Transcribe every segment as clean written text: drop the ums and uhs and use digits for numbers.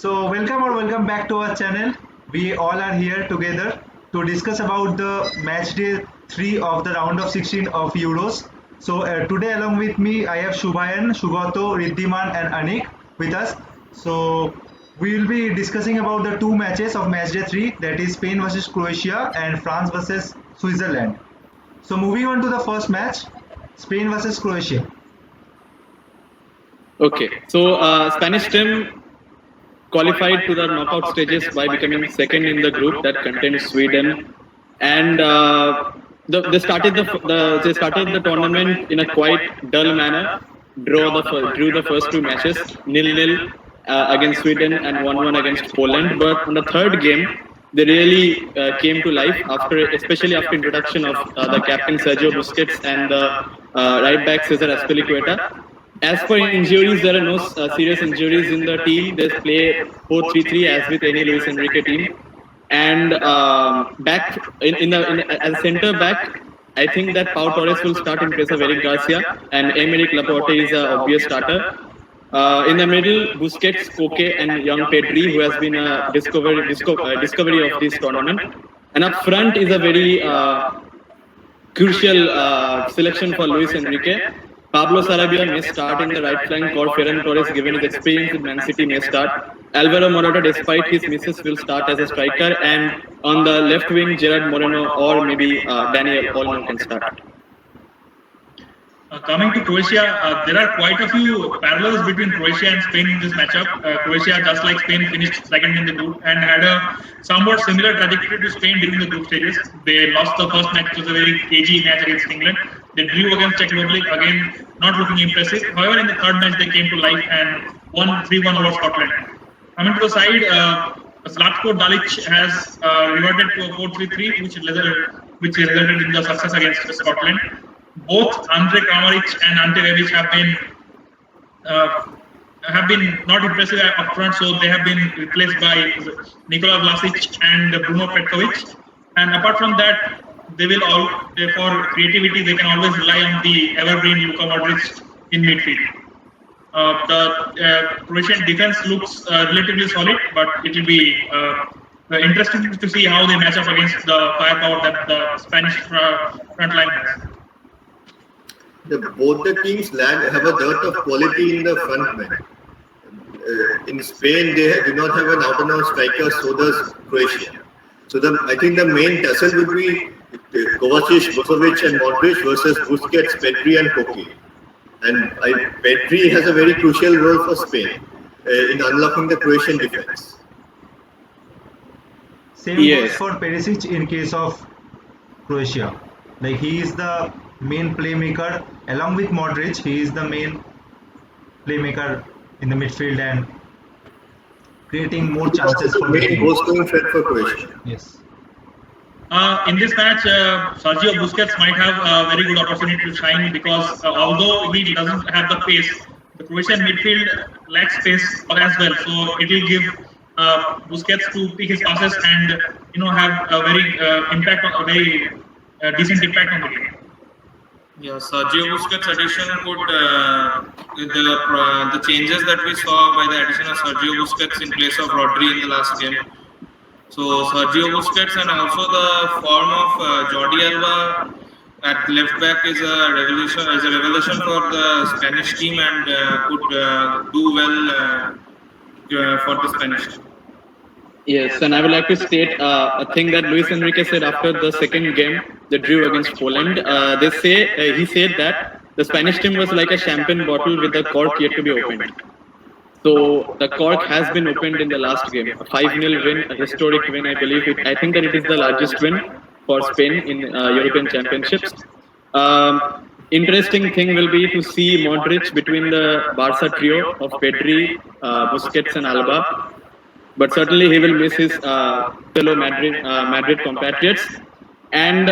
Welcome back to our channel. We all are here together to discuss about the match day 3 of the round of 16 of Euros. Today along with me I have Shubhayan, Shugato, Riddhiman and Anik with us. So we will be discussing about the two matches of match day 3, that is Spain versus Croatia and France versus Switzerland. So moving on to the first match, Spain versus Croatia. Okay, so Spanish team qualified to the knockout stages by becoming second in the group that contains Sweden, and they started the tournament in a quite dull manner. Drew the first two matches 0-0 against Sweden and 1-1 against Poland. But on the third game, they really came to life especially after introduction of the captain Sergio Busquets and the right back Cesar Azpilicueta. As per injuries, there are no serious injuries in the team. They play 4-3-3 as with any Luis Enrique team. And back as centre back, I think that Pau Torres will start in place of Eric Garcia, and Aymeric Laporte is an obvious starter. In the middle, Busquets, Koke, and young Pedri, who has been a discovery of this tournament. And up front is a very crucial selection for Luis Enrique. Pablo Sarabia may start in the right flank, or Ferran Torres, given his experience with Man City, may start. Alvaro Morata, despite his misses, will start as a striker. And on the left wing, Gerard Moreno or maybe Daniel Olmo can start. Coming to Croatia, there are quite a few parallels between Croatia and Spain in this matchup. Croatia, just like Spain, finished second in the group and had a somewhat similar trajectory to Spain during the group stages. They lost the first match, it was a very cagey match against England. They drew against Czech Republic, again not looking impressive. However, in the third match, they came to life and won 3-1 over Scotland. Coming to the side, Zlatko Dalic has reverted to a 4-3-3, which resulted in the success against Scotland. Both Andre Kramaric and Ante Rebic have been not impressive up front, so they have been replaced by Nikola Vlasic and Bruno Petkovic. And apart from that, for creativity, they can always rely on the evergreen Luka Modric in midfield. The Croatian defense looks relatively solid, but it will be interesting to see how they match up against the firepower that the Spanish front line has. Both the teams have a dearth of quality in the front man. In Spain, they do not have an out-and-out striker, so does Croatia. So I think the main tussle would be Kovacic, Brozovic and Modric versus Busquets, Pedri and Koke. And Pedri has a very crucial role for Spain in unlocking the Croatian defense. Same goes for Perisic in case of Croatia. Like, he is the main playmaker along with Modric. He is the main playmaker in the midfield and creating more chances for the main goal-scoring threat for Croatia. Yes. In this match, Sergio Busquets might have a very good opportunity to shine because although he doesn't have the pace, the Croatian midfield lacks pace as well. So it will give Busquets to pick his passes and have a very decent impact on the game. Yeah, Sergio Busquets' addition could the changes that we saw by the addition of Sergio Busquets in place of Rodri in the last game. So Sergio Busquets and also the form of Jordi Alba at left back is a revelation for the Spanish team and could do well for the Spanish team. Yes, and I would like to state a thing that Luis Enrique said after the second game they drew against Poland. He said that the Spanish team was like a champagne bottle with the cork yet to be opened. So the cork has been opened in the last game. A 5-0 win, a historic win, I believe. I think that it is the largest win for Spain in European Championships. Interesting thing will be to see Modric between the Barca trio of Pedri, Busquets and Alba. But certainly he will miss his fellow Madrid compatriots. And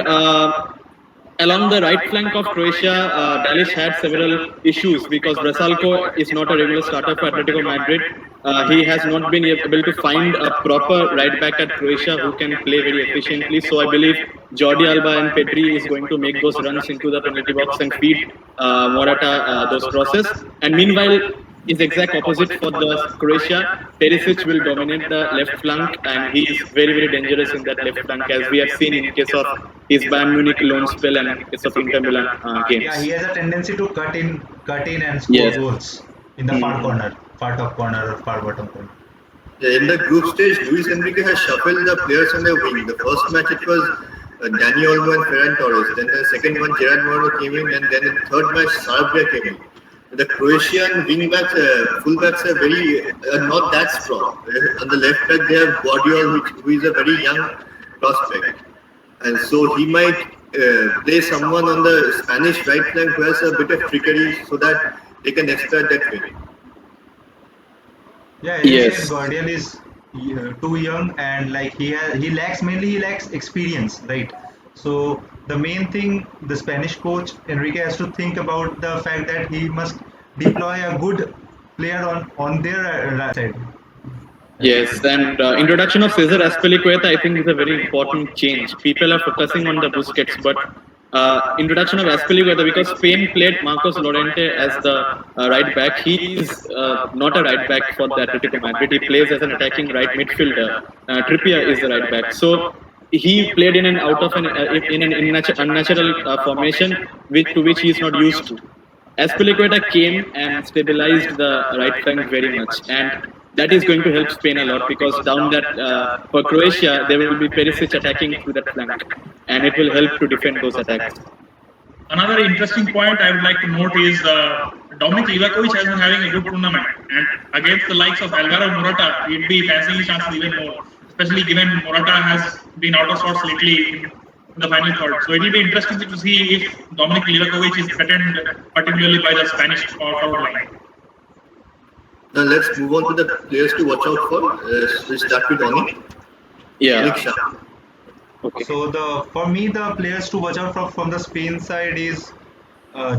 along the right flank of Croatia, Dalic had several issues because Vrsaljko is not a regular starter for Atletico Madrid. He has not been able to find a proper right back at Croatia who can play very efficiently. So I believe Jordi Alba and Pedri is going to make those runs into the penalty box and feed Morata those crosses. And meanwhile, is exact opposite for the Croatia. Perisic will dominate the left flank, and he is very, very dangerous in that left flank, as we have seen in case of his Bayern Munich loan spell and in case of Inter Milan games. Yeah, he has a tendency to cut in and score Yes. goals in the far corner, far top corner or far bottom corner. Yeah, in the group stage, Luis Enrique has shuffled the players on the wing. The first match it was Dani Olmo and Ferran Torres. Then the second one, Gerard Moreno came in, and then in the third match, Sarabia came in. The Croatian wing backs, full-backs are very not that strong. On the left back, they have Guardiola, who is a very young prospect, and so he might play someone on the Spanish right flank who has a bit of trickery, so that they can exploit that way. Yeah, Yes. Guardian is too young, and like he lacks experience, right? So the main thing the Spanish coach Enrique has to think about the fact that he must deploy a good player on their right side. Yes, and introduction of Cesar Azpilicueta, I think, is a very important change. People are focusing on the Busquets, but introduction of Azpilicueta, because Spain played Marcos Llorente as the right back. He is not a right back for the Atletico Madrid. He plays as an attacking right midfielder. Trippier is the right back. So he played in and out of an unnatural formation, to which he is not used to. Azpilicueta came and stabilized the right flank very much, and that is going to help Spain a lot, because down that for Croatia there will be Perisic attacking through that flank, and it will help to defend those attacks. Another interesting point I would like to note is Dominic Livakovic has been having a good tournament, and against the likes of Alvaro Morata, he'd be fancying his chances even more, especially given Morata has been out of sorts lately in the final third. So it will be interesting to see if Dominic Livakovic is threatened particularly by the Spanish forward line. Now let's move on to the players to watch out for. We'll start with Oni. Yeah. Nick Shah. Okay. So for me the players to watch out from the Spain side is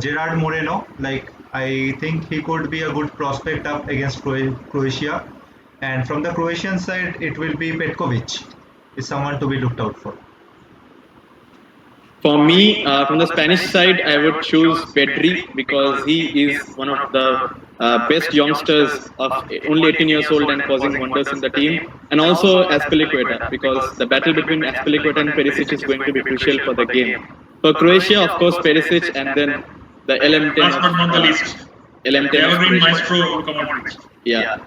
Gerard Moreno. Like I think he could be a good prospect up against Croatia, and from the Croatian side it will be Petkovic is someone to be looked out for. For me, from the Spanish side, I would choose Pedri, because he is one of the best youngsters of only 18 years old and causing wonders in the team. And also Azpilicueta, because the battle between Azpilicueta and Perisic is going to be crucial for the game. For Croatia, of course, Perisic, and then the LM10. Last but not the least, LM10 the of evergreen Croatia. maestro Luka Modric. Yeah.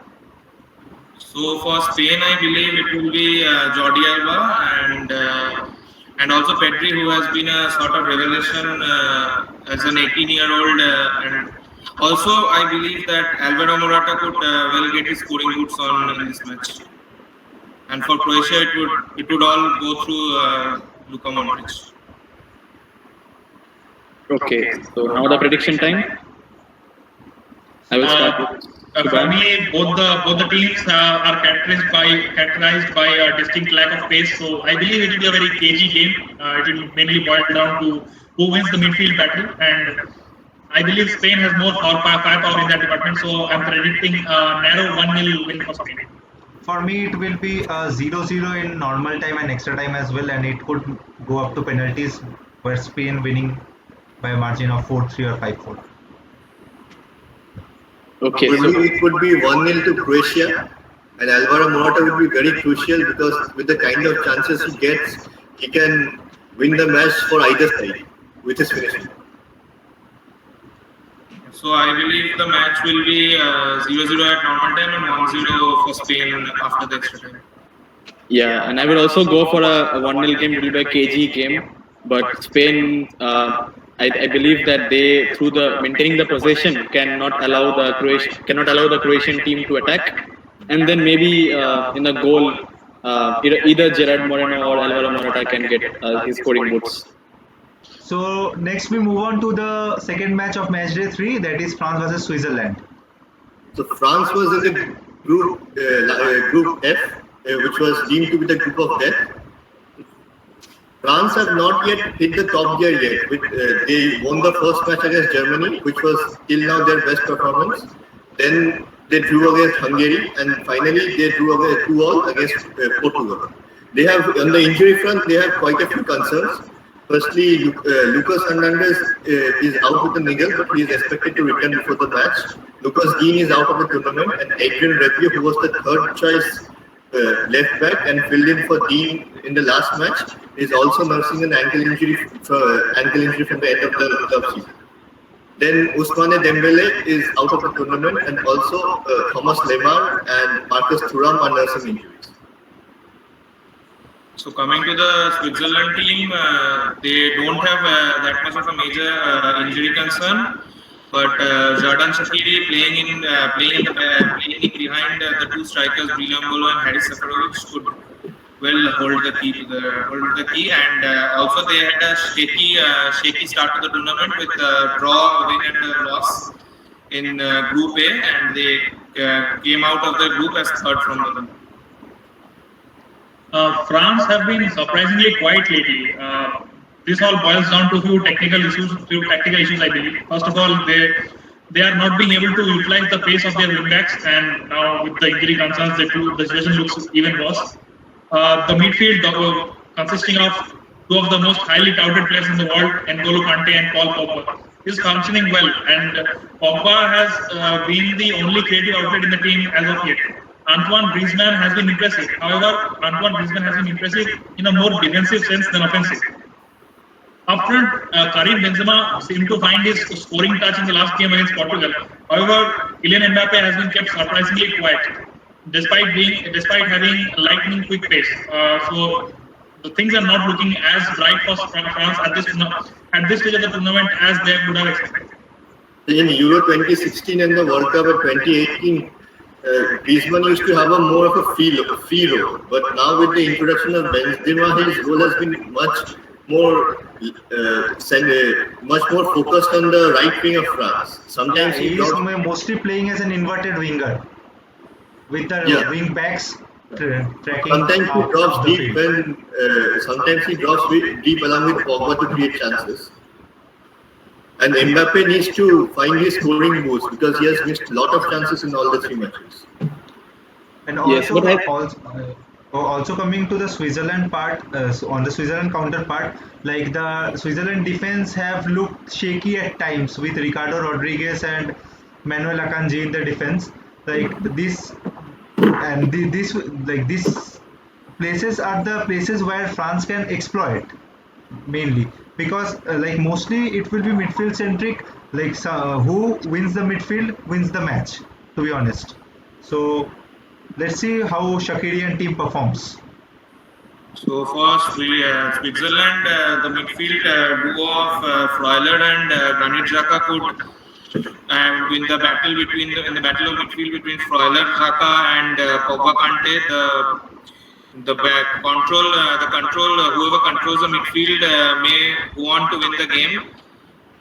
So for Spain, I believe it will be Jordi Alba and also Pedri, who has been a sort of revelation as an 18-year-old. And also, I believe that Alvaro Morata could well get his scoring boots on in this match. And for Croatia, it would all go through Luka Modric. Okay. So now the prediction time. I will start with For Shubham. me, both the teams are characterized by a distinct lack of pace. So I believe it will be a very cagey game. It will mainly boil down to who wins the midfield battle, and I believe Spain has more firepower in that department. So I'm predicting a narrow 1-0 win for Spain. For me it will be a 0-0 in normal time and extra time as well, and it could go up to penalties, where Spain winning by a margin of 4-3 or 5-4. Okay. For So me, it would be 1-0 to Croatia, and Alvaro Morata would be very crucial because with the kind of chances he gets, he can win the match for either side with his finishing. So I believe the match will be 0-0 at normal time and 1-0 for Spain after the extra time. yeah, and I will also go for a 1-0 game. It will be a KG game, but Spain, I believe that they, through the maintaining the possession, cannot allow the Croatian team to attack, and then maybe in the goal, either Gerard Moreno or Alvaro Morata can get his scoring boots. So next we move on to the second match of match day 3, that is France versus Switzerland. So France was in the group F, which was deemed to be the group of death. France have not yet hit the top gear yet. They won the first match against Germany, which was till now their best performance. Then they drew against Hungary, and finally they drew away 2-2 against Portugal. They have, on the injury front, they have quite a few concerns. Firstly, Lucas Hernandez is out with a niggle, but he is expected to return before the match. Lucas Dean is out of the tournament, and Adrian Rabiot, who was the third choice left back and filled in for Dean in the last match, is also nursing an ankle injury from the end of the club season. Then Ousmane Dembele is out of the tournament, and also Thomas Lemar and Marcus Thuram are nursing injuries. So coming to the Switzerland team, they don't have that much of a major injury concern, but Xherdan Shaqiri playing behind the two strikers Breel Embolo and Haris Seferovic could well hold the key. And also they had a shaky start to the tournament with a draw, win and a loss in Group A, and they came out of the group as third from the. France have been surprisingly quiet lately. This all boils down to a few tactical issues, I believe. First of all, they are not being able to utilize the pace of their wingbacks, and now with the injury concerns, the situation looks even worse. The midfield, consisting of two of the most highly touted players in the world, N'Golo Kante and Paul Pogba, is functioning well, and Pogba has been the only creative outlet in the team as of yet. Antoine Griezmann has been impressive. However, Antoine Griezmann has been impressive in a more defensive sense than offensive. Up front, Karim Benzema seemed to find his scoring touch in the last game against Portugal. However, Kylian Mbappe has been kept surprisingly quiet, despite having lightning quick pace. So the things are not looking as bright for France at this stage of the tournament as they would have expected. In Euro 2016 and the World Cup of 2018. Griezmann used to have a more of a feel role, but now with the introduction of Benzema, his role has been much more focused on the right wing of France. Sometimes he is mostly playing as an inverted winger with the wing backs tracking. Sometimes he drops deep sometimes he drops deep along with Pogba to create chances. And Mbappe needs to find his scoring boost because he has missed a lot of chances in all the three matches. And also, also coming to the Switzerland part, on the Switzerland counterpart, like the Switzerland defense have looked shaky at times with Ricardo Rodriguez and Manuel Akanji in the defense. Like this, and these places are the places where France can exploit mainly. Because like mostly it will be midfield centric, like who wins the midfield wins the match, to be honest. So let's see how Shaqiri and team performs. So for Switzerland, the midfield duo of Freuler and Granit Xhaka could win the battle in the battle of midfield between Freuler, Xhaka and Pogba Kante. Whoever controls the midfield may go on to win the game.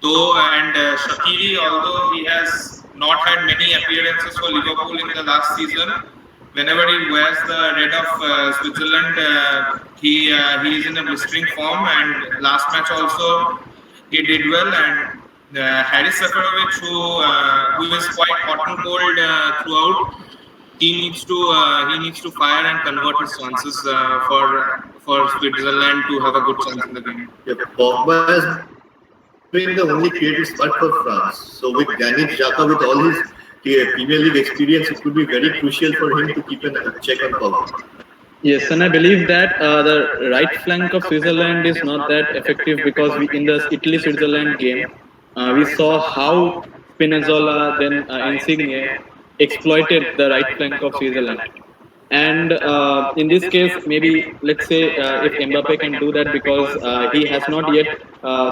Shaqiri, although he has not had many appearances for Liverpool in the last season, whenever he wears the red of Switzerland, he is in a blistering form. And last match also he did well. And Haris Seferovic, who is quite hot and cold throughout. He needs to fire and convert his chances for Switzerland to have a good chance in the game. Yeah, Pogba has been the only creative spot for France. So with Granit Xhaka, with all his Premier League experience, it would be very crucial for him to keep a check on Pogba. Yes, and I believe that the right flank of Switzerland is not that effective because in the Italy-Switzerland game, we saw how Spinazzola, then Insigne, exploited the right flank of Switzerland. And in this case, maybe let's say if Mbappe can do that because he has not yet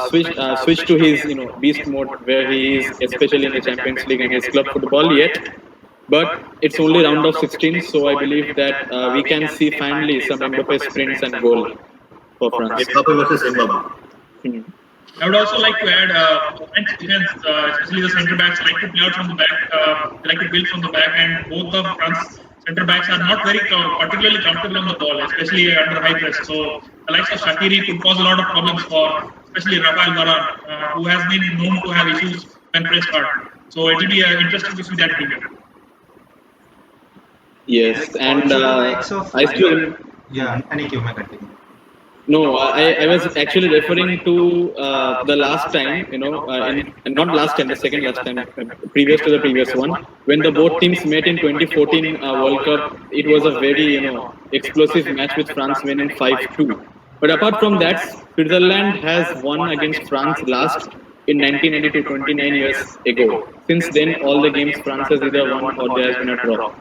switched to his beast mode where he is, especially in the Champions League and his club football yet. But it's only round of 16, so I believe that we can see finally some Mbappe sprints and goal for France. Mbappe versus Mbappe. I would also like to add, defense, especially the centre backs, like to play out from the back, they like to build from the back, and both of France centre backs are not very particularly comfortable on the ball, especially under high press. So the likes of Shaqiri could cause a lot of problems for, especially Rafael Varane, who has been known to have issues when pressed hard. So it will be interesting to see that figure. Yes, and I still. Yeah, Anik, you may continue. No, I was actually referring to the last time, not last time, the second last time, previous to the previous one, when the both teams met in 2014 World Cup. It was a very, explosive match with France winning 5-2. But apart from that, Switzerland has won against France last in 1992, 29 years ago. Since then, all the games France has either won or there has been a draw.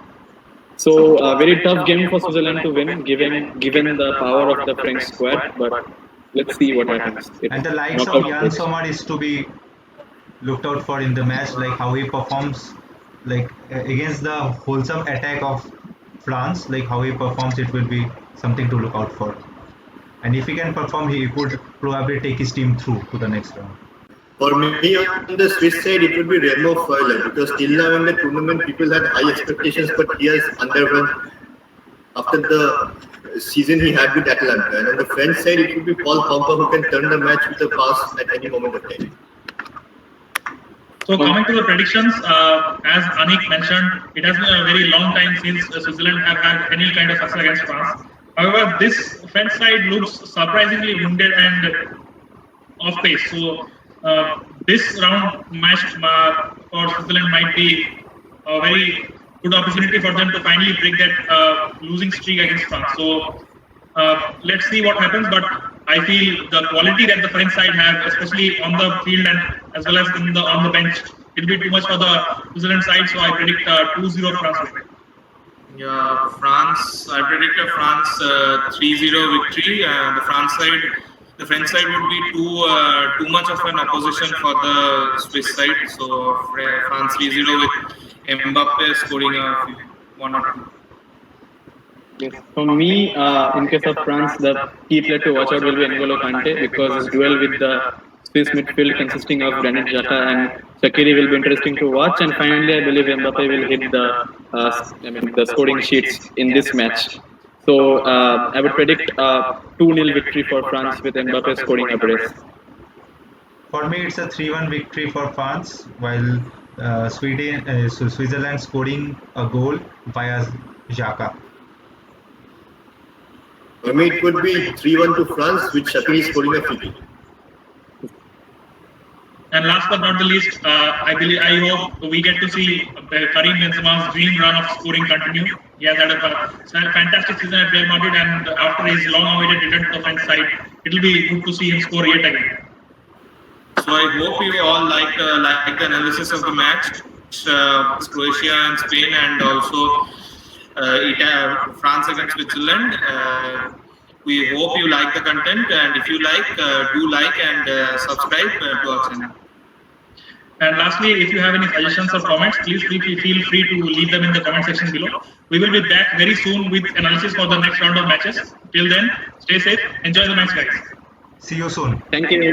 So a very tough game for Switzerland to win, given the power of the French squad. But let's see what happens. And the likes of Jan Sommer is to be looked out for in the match, like how he performs, like against the wholesome attack of France, like how he performs, it will be something to look out for. And if he can perform, he could probably take his team through to the next round. For me, on the Swiss side, it would be Remo Freuler, because till now in the tournament, people had high expectations, but he has underwhelmed after the season he had with Atalanta. And on the French side, it would be Paul Pogba, who can turn the match with a pass at any moment of time. So coming to the predictions, as Anik mentioned, it has been a very long time since Switzerland have had any kind of success against France. However, this French side looks surprisingly wounded and off pace. So this round match for Switzerland might be a very good opportunity for them to finally break that losing streak against France. So let's see what happens. But I feel the quality that the French side have, especially on the field and as well as on the bench, it'll be too much for the Switzerland side. So I predict 2-0 France. Yeah, France. I predict a France 3-0 victory. The French side would be too much of an opposition for the Swiss side. So France 3-0 with Mbappe scoring a 1 or 2. Yes. For me, in case of France, the key player to watch out will be N'Golo Kante, because his duel with the Swiss midfield consisting of Granit Xhaka and Shaqiri will be interesting to watch. And finally, I believe Mbappe will hit the scoring sheets in this match. So I would predict a 2-0 victory for France with Mbappe scoring a brace. For me, it's a 3-1 victory for France, while Switzerland scoring a goal via Xhaka. For me, it would be 3-1 to France, with Shaqiri scoring a free kick. And last but not the least, I hope we get to see Karim Benzema's dream run of scoring continue. He has had a fantastic season at Real Madrid, and after his long-awaited return to the French side, it will be good to see him score yet again. So I hope you all like the analysis of the match, Croatia and Spain, and also France against Switzerland. We hope you like the content, and if you like, do like and subscribe to our channel. And lastly, if you have any suggestions or comments, please feel free to leave them in the comment section below. We will be back very soon with analysis for the next round of matches. Till then, stay safe, enjoy the match, guys. See you soon. Thank you.